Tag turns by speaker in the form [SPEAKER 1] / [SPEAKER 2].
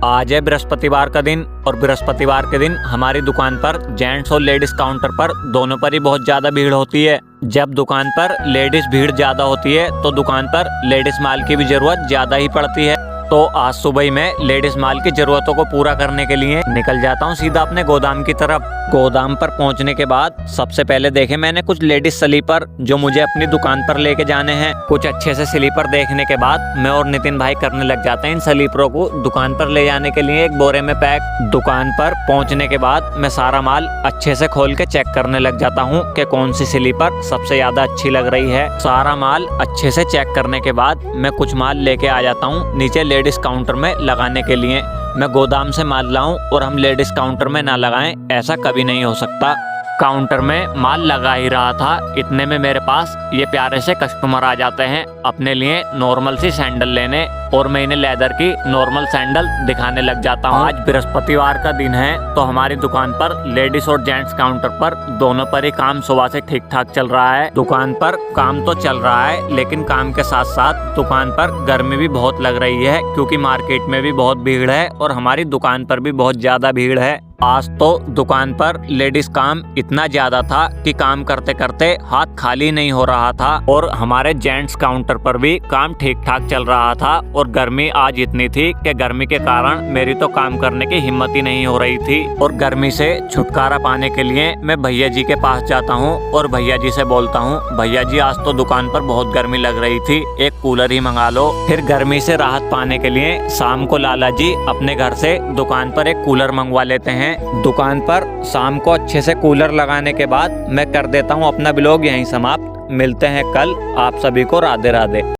[SPEAKER 1] आज है बृहस्पतिवार का दिन और बृहस्पतिवार के दिन हमारी दुकान पर जेंट्स और लेडीज काउंटर पर दोनों पर ही बहुत ज्यादा भीड़ होती है। जब दुकान पर लेडीज भीड़ ज्यादा होती है तो दुकान पर लेडीज माल की भी जरूरत ज्यादा ही पड़ती है। तो आज सुबह ही मैं लेडीज माल की जरूरतों को पूरा करने के लिए निकल जाता हूँ सीधा अपने गोदाम की तरफ। गोदाम पर पहुँचने के बाद सबसे पहले देखे मैंने कुछ लेडीज स्लीपर जो मुझे अपनी दुकान पर लेके जाने हैं। कुछ अच्छे से स्लीपर देखने के बाद मैं और नितिन भाई करने लग जाते हैं इन स्लीपरों को दुकान पर ले जाने के लिए एक बोरे में पैक। दुकान पर पहुँचने के बाद मैं सारा माल अच्छे से खोल के चेक करने लग जाता हूँ कि कौन सी स्लीपर सबसे ज्यादा अच्छी लग रही है। सारा माल अच्छे से चेक करने के बाद मैं कुछ माल लेके आ जाता हूँ नीचे लेडीज काउंटर में लगाने के लिए। मैं गोदाम से माल लाऊं और हम लेडीज काउंटर में ना लगाएं, ऐसा कभी नहीं हो सकता। काउंटर में माल लगा ही रहा था, इतने में मेरे पास ये प्यारे से कस्टमर आ जाते हैं अपने लिए नॉर्मल सी सैंडल लेने, और मैं इन्हें लेदर की नॉर्मल सैंडल दिखाने लग जाता हूँ। आज बृहस्पतिवार का दिन है तो हमारी दुकान पर लेडीज और जेंट्स काउंटर पर दोनों पर ही काम सुबह से ठीक ठाक चल रहा है। दुकान पर काम तो चल रहा है लेकिन काम के साथ साथ दुकान पर गर्मी भी बहुत लग रही है क्योंकि मार्केट में भी बहुत भीड़ है और हमारी दुकान पर भी बहुत ज्यादा भीड़ है। आज तो दुकान पर लेडीज काम इतना ज्यादा था कि काम करते करते हाथ खाली नहीं हो रहा था, और हमारे जेंट्स काउंटर पर भी काम ठीक ठाक चल रहा था। और गर्मी आज इतनी थी कि गर्मी के कारण मेरी तो काम करने की हिम्मत ही नहीं हो रही थी। और गर्मी से छुटकारा पाने के लिए मैं भैया जी के पास जाता हूँ और भैया जी से बोलता हूँ, भैया जी आज तो दुकान पर बहुत गर्मी लग रही थी, एक कूलर ही मंगा लो। फिर गर्मी से राहत पाने के लिए शाम को लाला जी अपने घर से दुकान पर एक कूलर मंगवा लेते हैं। दुकान पर शाम को अच्छे से कूलर लगाने के बाद मैं कर देता हूँ अपना ब्लॉग यहीं समाप्त। मिलते हैं कल, आप सभी को राधे राधे।